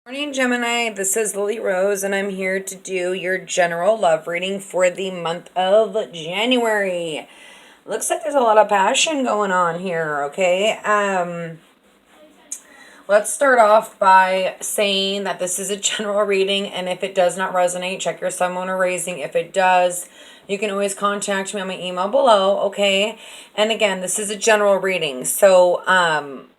Morning, Gemini. This is Lily Rose, and I'm here to do your general love reading for the month of January. Looks like there's a lot of passion going on here, okay? Let's start off by saying that this is a general reading, and if it does not resonate, check your sun, moon, or raising. If it does, you can always contact me on my email below, okay? And again, this is a general reading, so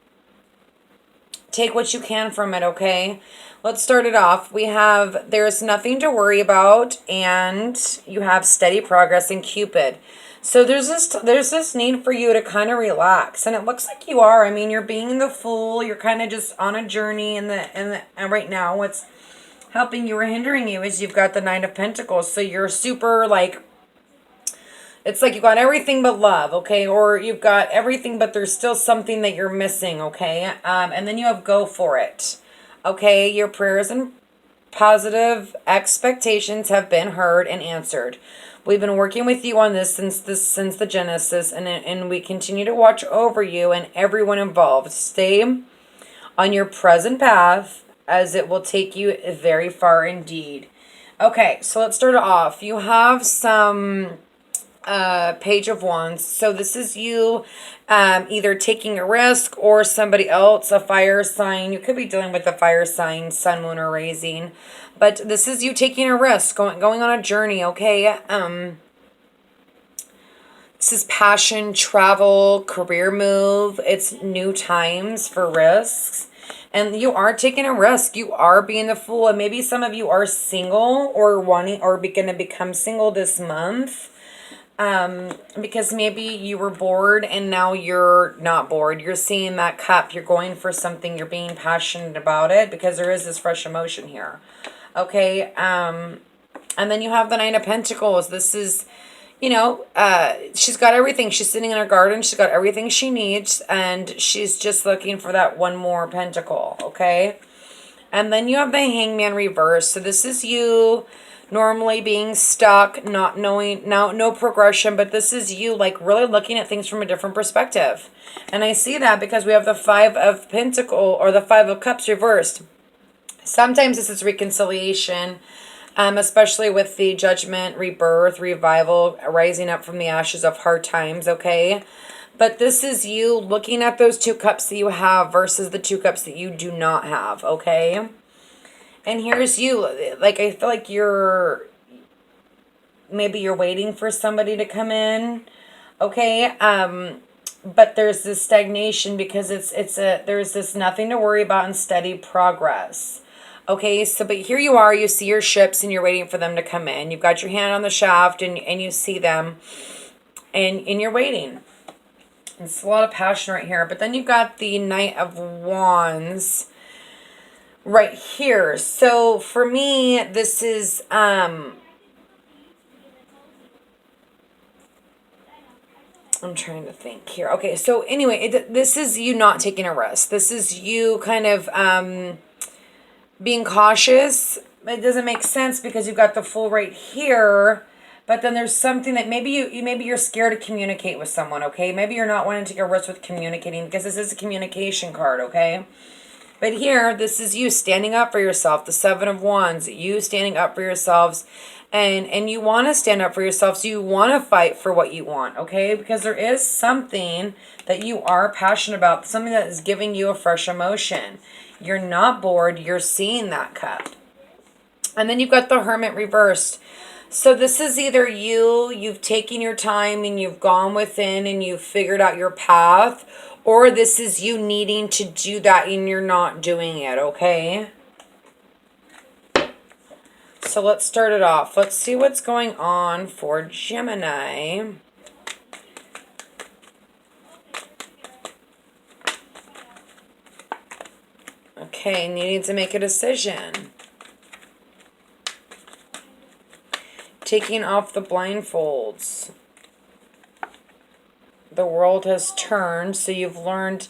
take what you can from it, okay? Let's start it off. We have there's nothing to worry about, and you have steady progress in Cupid. So there's this need for you to kind of relax, and it looks like you are. I mean, you're being the fool. You're kind of just on a journey, and right now, what's helping you or hindering you is you've got the Nine of Pentacles. So you're super like. It's like you got everything but love, okay? Or you've got everything, but there's still something that you're missing, okay? And then you have go for it, okay? Your prayers and positive expectations have been heard and answered. We've been working with you on this since the Genesis, and we continue to watch over you and everyone involved. Stay on your present path, as it will take you very far indeed. Okay, so let's start it off. You have some Page of Wands. So this is you either taking a risk or somebody else, a fire sign. You could be dealing with a fire sign, sun, moon, or raising. But this is you taking a risk, going on a journey, okay? This is passion, travel, career move. It's new times for risks. And you are taking a risk. You are being the fool. And maybe some of you are single or wanting or going to become single this month. Because maybe you were bored and now you're not bored. You're seeing that cup. You're going for something. You're being passionate about it because there is this fresh emotion here. Okay. And then you have the Nine of Pentacles. This is, she's got everything. She's sitting in her garden. She's got everything she needs. And she's just looking for that one more pentacle. Okay. And then you have the Hangman reverse. So this is you normally being stuck, not knowing, now no progression, but this is you like really looking at things from a different perspective. And I see that because we have the Five of Pentacle or the Five of Cups reversed. Sometimes this is reconciliation, especially with the Judgment, rebirth, revival, rising up from the ashes of hard times, okay? But this is you looking at those two cups that you have versus the two cups that you do not have, okay? And here's you, like, I feel like maybe you're waiting for somebody to come in, okay? But there's this stagnation because there's this nothing to worry about and steady progress. Okay, so, but here you are, you see your ships and you're waiting for them to come in. You've got your hand on the shaft and you see them and you're waiting. It's a lot of passion right here. But then you've got the Knight of Wands right here. So for me, this is I'm trying to think here. Okay, so anyway, this is you not taking a risk. This is you kind of being cautious. It doesn't make sense because you've got the Fool right here. But then there's something that maybe you're scared to communicate with someone, okay? Maybe you're not wanting to take a risk with communicating because this is a communication card, okay? But here, this is you standing up for yourself. The Seven of Wands, you standing up for yourselves. And you want to stand up for yourself. So you want to fight for what you want, okay? Because there is something that you are passionate about. Something that is giving you a fresh emotion. You're not bored. You're seeing that cup. And then you've got the Hermit reversed. So this is either you've taken your time and you've gone within and you've figured out your path, or this is you needing to do that and you're not doing it, okay? So let's start it off. Let's see what's going on for Gemini. Okay, needing to make a decision. Taking off the blindfolds. The world has turned, so you've learned,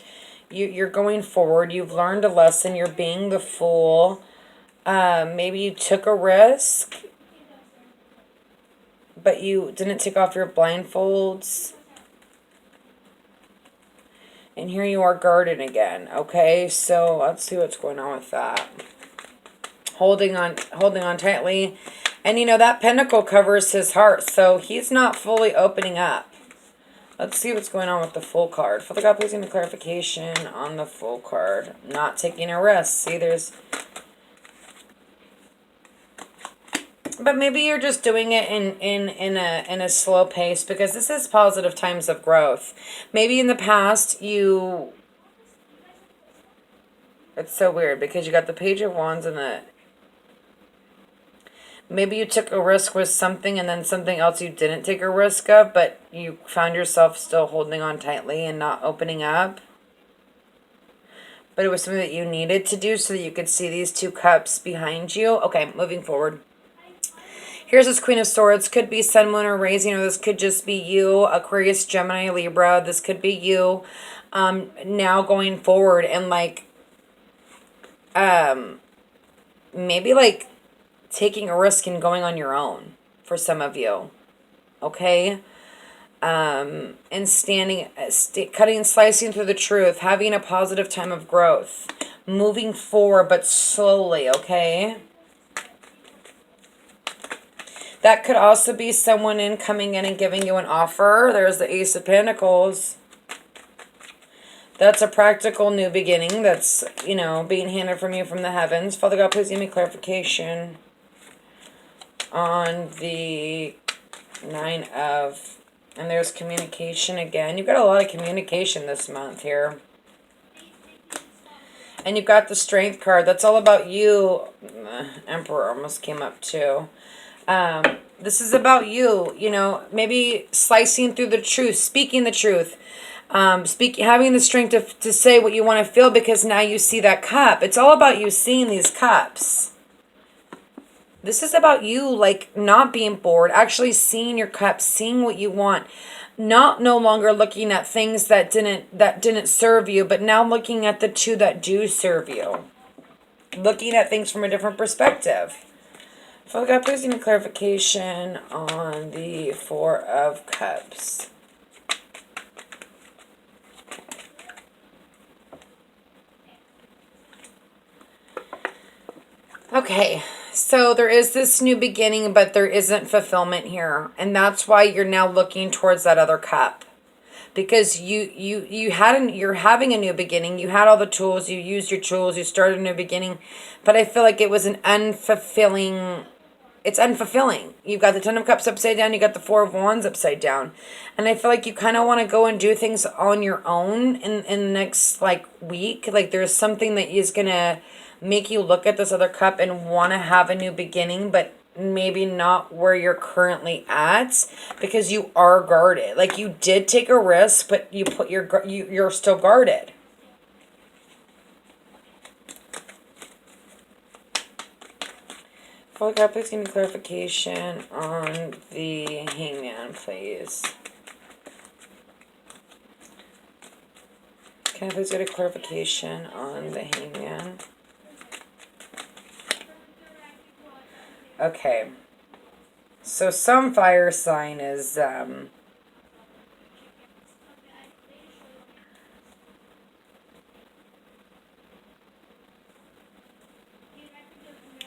you're going forward. You've learned a lesson. You're being the fool. Maybe you took a risk, but you didn't take off your blindfolds. And here you are guarded again. Okay, so let's see what's going on with that. holding on tightly. And you know, that pentacle covers his heart, so he's not fully opening up. Let's see what's going on with the Fool card. Father God, please give me clarification on the Fool card. Not taking a risk. See, there's... But maybe you're just doing it in a slow pace, because this is positive times of growth. Maybe in the past you... It's so weird because you got the Page of Wands and the... Maybe you took a risk with something and then something else you didn't take a risk of, but you found yourself still holding on tightly and not opening up. But it was something that you needed to do so that you could see these 2 cups behind you. Okay, moving forward. Here's this Queen of Swords. Could be Sun, Moon, or Rising, or this could just be you, Aquarius, Gemini, Libra. This could be you now going forward and like, maybe like taking a risk and going on your own for some of you. Okay? And standing, cutting and slicing through the truth, having a positive time of growth, moving forward, but slowly, okay? That could also be someone coming in and giving you an offer. There's the Ace of Pentacles. That's a practical new beginning that's, you know, being handed from you from the heavens. Father God, please give me clarification on the 9 of... And there's communication again. You've got a lot of communication this month here. And you've got the Strength card. That's all about you. Emperor almost came up too. This is about you, you know, maybe slicing through the truth, speaking the truth, having the strength to say what you want to feel, because now you see that cup. It's all about you seeing these cups. This is about you, like, not being bored, actually seeing your cup, seeing what you want, no longer looking at things that didn't serve you, but now looking at the 2 that do serve you, looking at things from a different perspective. Father God, please give me clarification on the 4 of Cups. Okay, so there is this new beginning, but there isn't fulfillment here. And that's why you're now looking towards that other cup. Because you're having a new beginning. You had all the tools. You used your tools. You started a new beginning. But I feel like it was an unfulfilling... It's unfulfilling. You've got the 10 of Cups upside down. You got the 4 of Wands upside down. And I feel like you kind of want to go and do things on your own in the next, like, week. Like, there's something that is going to make you look at this other cup and want to have a new beginning, but maybe not where you're currently at, because you are guarded. Like, you did take a risk, but you're still guarded. Father God, please give me clarification on the Hangman, please. Can I please get a clarification on the Hangman? Okay. So some fire sign is...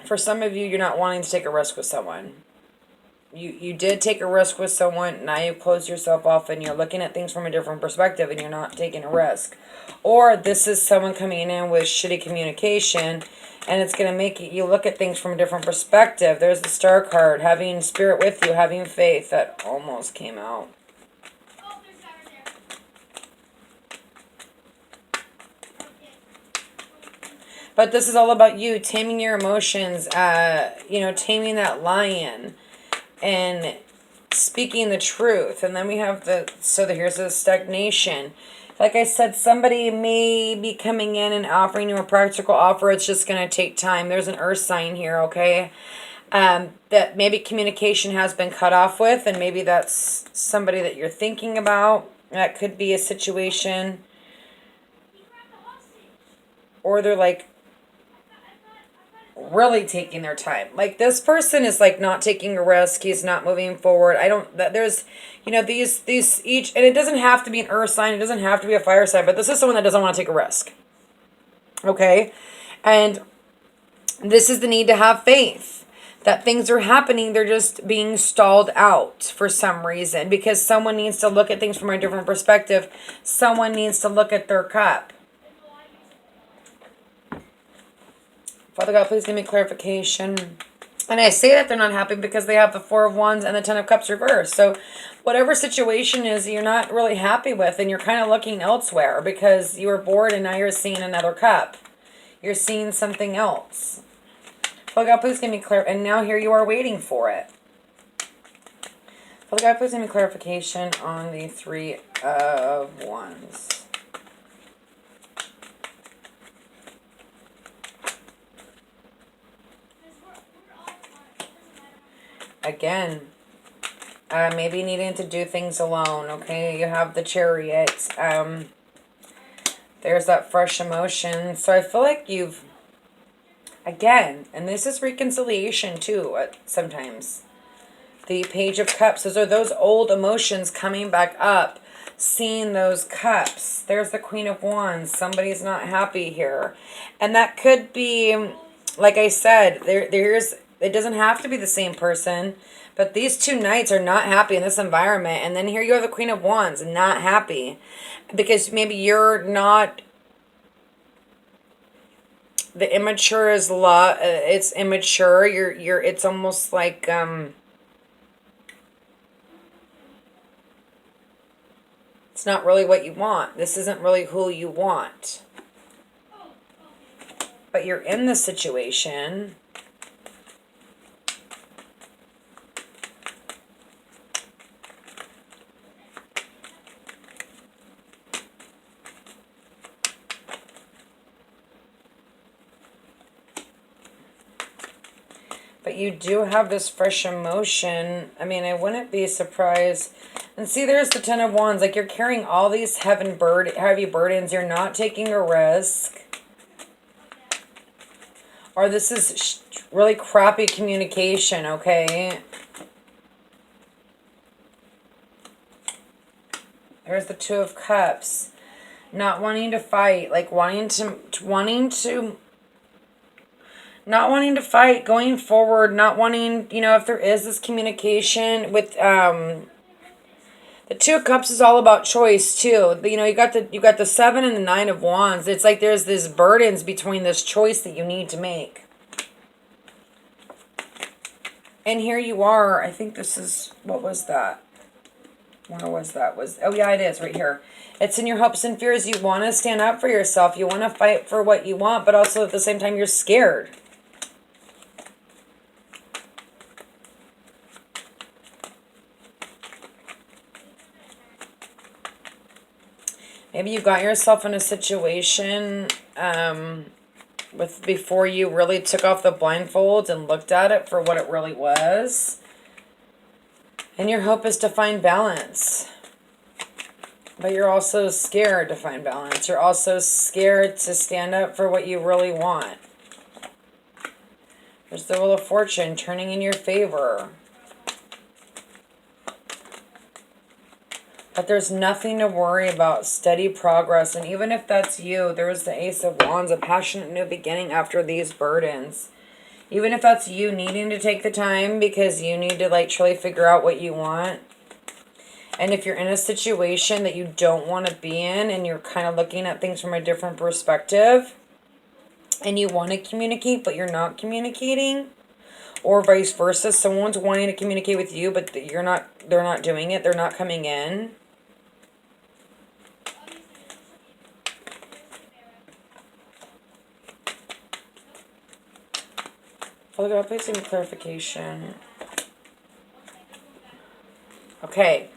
for some of you, you're not wanting to take a risk with someone. You did take a risk with someone. Now you close yourself off and you're looking at things from a different perspective and you're not taking a risk. Or this is someone coming in with shitty communication and it's going to make you look at things from a different perspective. There's the Star card, having spirit with you, having faith. That almost came out. But this is all about you taming your emotions, taming that lion and speaking the truth. And then we have here's the stagnation. Like I said, somebody may be coming in and offering you a practical offer. It's just going to take time. There's an earth sign here, okay? That maybe communication has been cut off with, and maybe that's somebody that you're thinking about. That could be a situation. Or they're like, really taking their time. Like, this person is like not taking a risk. He's not moving forward. There's, these each, and it doesn't have to be an earth sign. It doesn't have to be a fire sign, but this is someone that doesn't want to take a risk. Okay. And This is the need to have faith that things are happening. They're just being stalled out for some reason because someone needs to look at things from a different perspective. Someone needs to look at their cup. Father God, please give me clarification. And I say that they're not happy because they have the Four of Wands and the Ten of Cups reversed. So whatever situation is you're not really happy with and you're kind of looking elsewhere because you were bored and now you're seeing another cup. You're seeing something else. Father God, please give me clear. And now here you are waiting for it. Father God, please give me clarification on the Three of Wands. Again, maybe needing to do things alone, okay? You have the Chariot. There's that fresh emotion. So I feel like you've, again, and this is reconciliation too, sometimes. The Page of Cups. Those are those old emotions coming back up. Seeing those cups. There's the Queen of Wands. Somebody's not happy here. And that could be, like I said, there's, it doesn't have to be the same person. But these two knights are not happy in this environment. And then here you have the Queen of Wands, not happy. Because maybe you're not, the immature is it's immature. It's almost like, it's not really what you want. This isn't really who you want. But you're in the situation. But you do have this fresh emotion. I mean, I wouldn't be surprised. And see, there's the Ten of Wands. Like, you're carrying all these heavy burdens. You're not taking a risk. Or this is really crappy communication, okay? There's the Two of Cups. Not wanting to fight. Like, not wanting to fight, going forward, not wanting, you know, if there is this communication with, the Two of Cups is all about choice too. You know, you got the Seven and the Nine of Wands. It's like there's this burdens between this choice that you need to make. And here you are. I think this is, what was that? Where was that? Oh yeah, it is right here. It's in your hopes and fears. You want to stand up for yourself. You want to fight for what you want, but also at the same time you're scared. Maybe you got yourself in a situation before you really took off the blindfold and looked at it for what it really was. And your hope is to find balance. But you're also scared to find balance. You're also scared to stand up for what you really want. There's the Wheel of Fortune turning in your favor. But there's nothing to worry about. Steady progress. And even if that's you, there's the Ace of Wands, a passionate new beginning after these burdens. Even if that's you needing to take the time because you need to like truly figure out what you want. And if you're in a situation that you don't want to be in and you're kind of looking at things from a different perspective and you want to communicate but you're not communicating, or vice versa, someone's wanting to communicate with you but they're not doing it, they're not coming in. Father God, please give me clarification. Okay.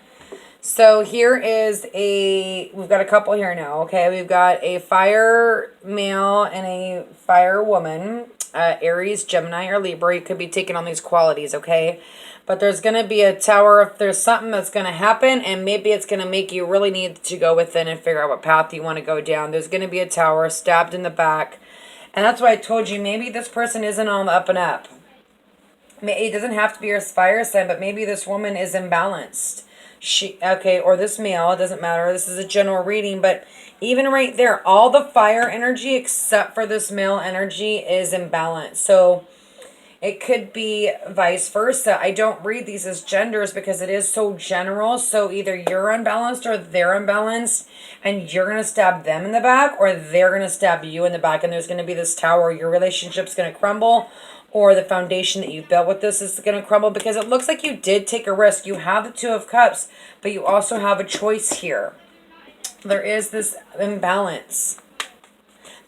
So here is we've got a couple here now, okay? We've got a fire male and a fire woman. Aries, Gemini, or Libra. You could be taking on these qualities, okay? But there's going to be a tower if there's something that's going to happen, and maybe it's going to make you really need to go within and figure out what path you want to go down. There's going to be a tower stabbed in the back. And that's why I told you, maybe this person isn't on the up and up. It doesn't have to be your fire sign, but maybe this woman is imbalanced. Okay, or this male, it doesn't matter. This is a general reading, but even right there, all the fire energy except for this male energy is imbalanced. So it could be vice versa. I don't read these as genders because it is so general. So either you're unbalanced or they're unbalanced, and you're going to stab them in the back, or they're going to stab you in the back. And there's going to be this tower. Your relationship's going to crumble, or the foundation that you've built with this is going to crumble, because it looks like you did take a risk. You have the Two of Cups, but you also have a choice here. There is this imbalance.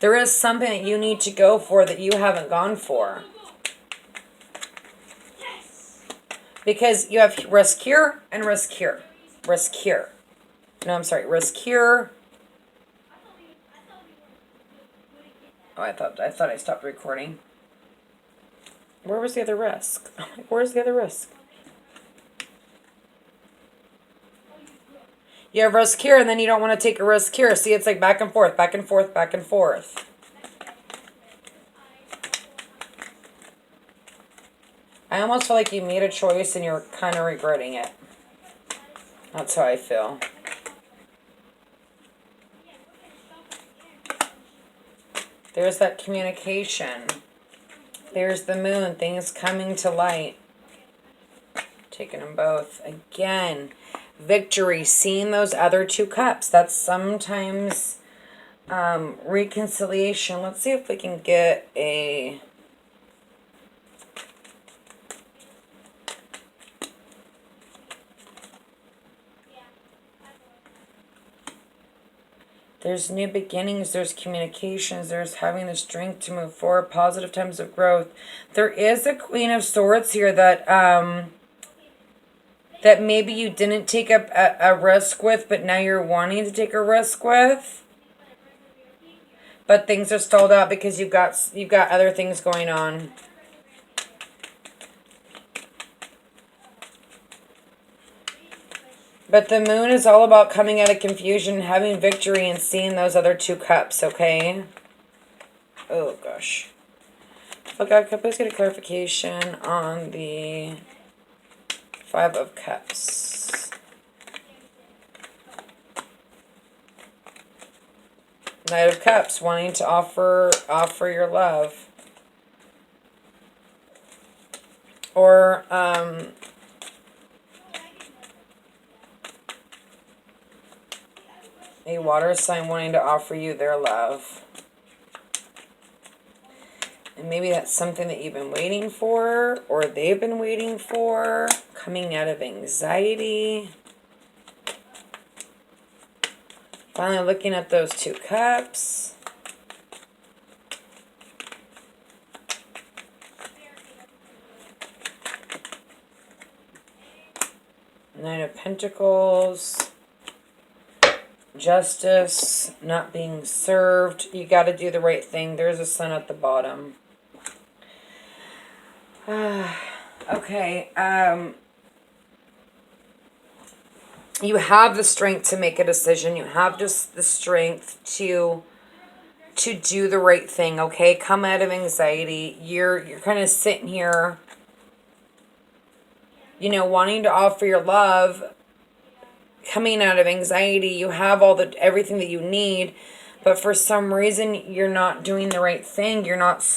There is something that you need to go for that you haven't gone for. Because you have risk here and risk here. Risk here. No, I'm sorry. Risk here. Oh, I thought I stopped recording. Where was the other risk? Where's the other risk? You have risk here, and then you don't want to take a risk here. See, it's like back and forth, back and forth, back and forth. I almost feel like you made a choice and you're kind of regretting it. That's how I feel. There's that communication. There's the moon, things coming to light. Taking them both. Again, victory, seeing those other two cups. That's sometimes reconciliation. Let's see if we can get a... There's new beginnings, there's communications, there's having the strength to move forward, positive times of growth. There is a Queen of Swords here that that maybe you didn't take a risk with, but now you're wanting to take a risk with. But things are stalled out because you've got other things going on. But the moon is all about coming out of confusion, having victory, and seeing those other two cups, okay? Oh, gosh. Oh, God, could I please get a clarification on the Five of Cups? Knight of Cups, wanting to offer your love. Or, a water sign wanting to offer you their love. And maybe that's something that you've been waiting for, or they've been waiting for, coming out of anxiety. Finally looking at those two cups. Nine of Pentacles. Justice, not being served. You got to do the right thing. There's a sun at the bottom. Okay. You have the strength to make a decision. You have just the strength to do the right thing, okay? Come out of anxiety. You're kind of sitting here, you know, wanting to offer your love, coming out of anxiety. You have everything that you need, but for some reason you're not doing the right thing. You're not,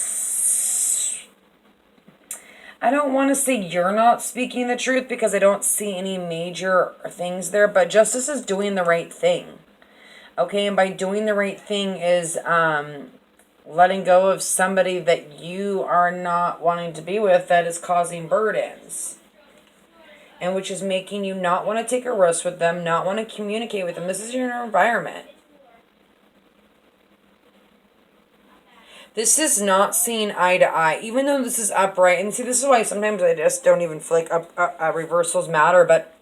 I don't want to say you're not speaking the truth, because I don't see any major things there, but justice is doing the right thing. Okay, and by doing the right thing is letting go of somebody that you are not wanting to be with, that is causing burdens. And which is making you not want to take a risk with them, not want to communicate with them. This is your environment. This is not seeing eye to eye, even though this is upright. And see, this is why sometimes I just don't even feel like reversals matter. But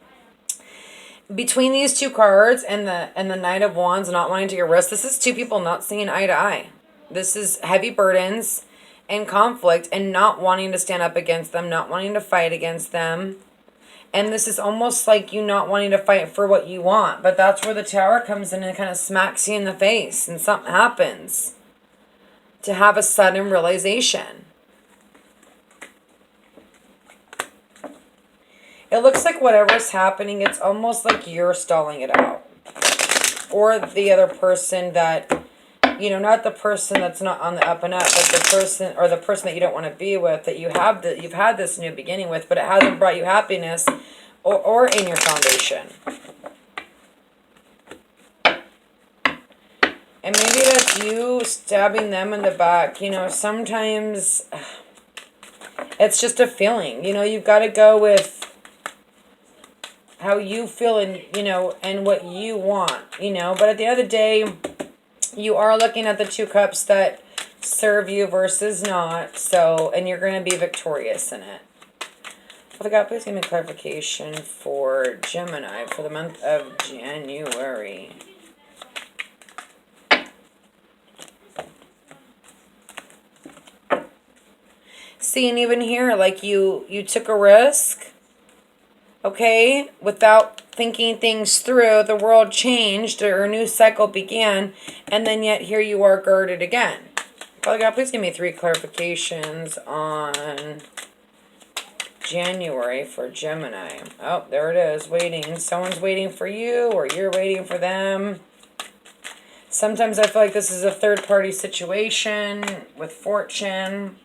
between these two cards and the Knight of Wands not wanting to take a risk, this is two people not seeing eye to eye. This is heavy burdens and conflict, and not wanting to stand up against them, not wanting to fight against them. And this is almost like you not wanting to fight for what you want. But that's where the Tower comes in and kind of smacks you in the face. And something happens. To have a sudden realization. It looks like whatever's happening, it's almost like you're stalling it out. Or the other person that, you know, not the person that's not on the up and up, but the person, or the person that you don't want to be with, that you've had this new beginning with, but it hasn't brought you happiness or in your foundation. And maybe that's you stabbing them in the back. You know, sometimes it's just a feeling. You know, you've got to go with how you feel and, you know, and what you want, you know. But at the end of the day, you are looking at the 2 cups that serve you versus not. So, and you're going to be victorious in it. Father God, please give me clarification for Gemini for the month of January. See, and even here, like you took a risk, okay, without thinking things through. The world changed, or a new cycle began, and then yet here you are girded again. Father God, please give me 3 clarifications on January for Gemini. Oh, there it is, waiting. Someone's waiting for you, or you're waiting for them. Sometimes I feel like this is a third-party situation with fortune.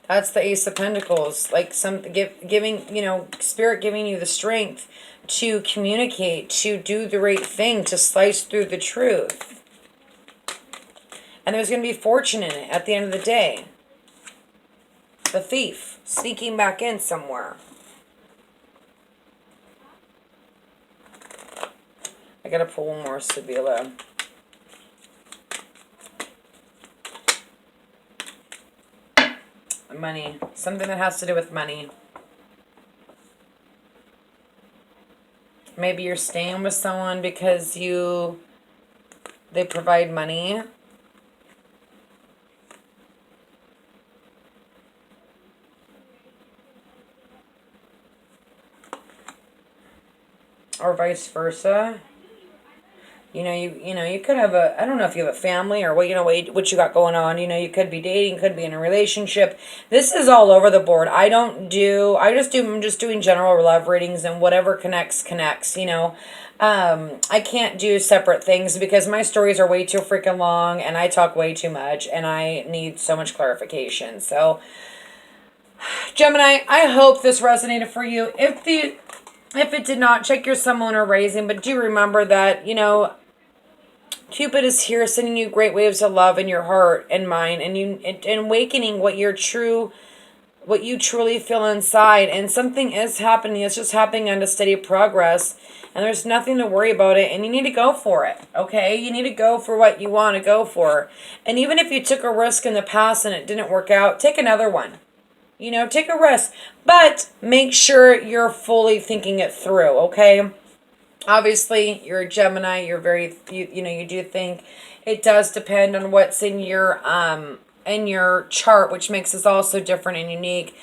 That's the Ace of Pentacles, like giving, you know, Spirit giving you the strength to communicate, to do the right thing, to slice through the truth. And there's going to be fortune in it at the end of the day. The thief sneaking back in somewhere. I got to pull one more, Sibila. Money. Something that has to do with money. Maybe you're staying with someone because they provide money. Or vice versa. You know, you could have I don't know if you have a family or what, you know, what you got going on. You know, you could be dating, could be in a relationship. This is all over the board. I'm just doing general love readings, and whatever connects, you know. I can't do separate things because my stories are way too freaking long and I talk way too much and I need so much clarification. So, Gemini, I hope this resonated for you. If it did not, check your sun, moon, or rising. But do remember that, you know, Cupid is here sending you great waves of love in your heart and mind, and awakening what you truly feel inside. And something is happening. It's just happening at a steady progress. And there's nothing to worry about it. And you need to go for it. Okay? You need to go for what you want to go for. And even if you took a risk in the past and it didn't work out, take another one. You know, take a risk. But make sure you're fully thinking it through. Okay? Obviously, you're a Gemini. You're very, you know, you do think. It does depend on what's in your chart, which makes this also different and unique.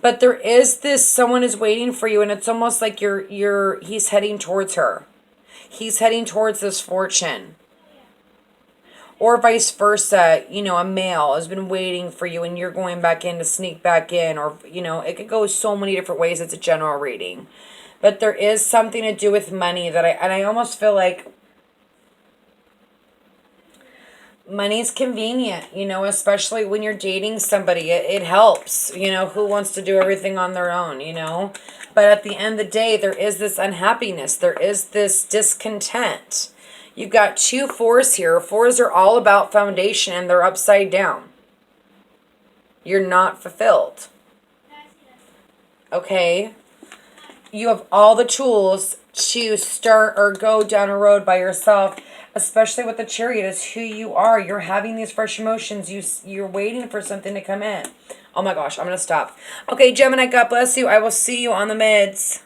But there is this, someone is waiting for you, and it's almost like he's heading towards her. He's heading towards this fortune. Or vice versa, you know, a male has been waiting for you and you're going back in to sneak back in. Or, you know, it could go so many different ways. It's a general reading. But there is something to do with money that I almost feel like money's convenient, you know, especially when you're dating somebody. It helps, you know, who wants to do everything on their own, you know. But at the end of the day, there is this unhappiness. There is this discontent. You've got 2 4s here. 4s are all about foundation and they're upside down. You're not fulfilled. Okay? You have all the tools to start or go down a road by yourself, especially with the Chariot. Is who you are. You're having these fresh emotions. You're waiting for something to come in. Oh my gosh, I'm going to stop. Okay, Gemini, God bless you. I will see you on the mids.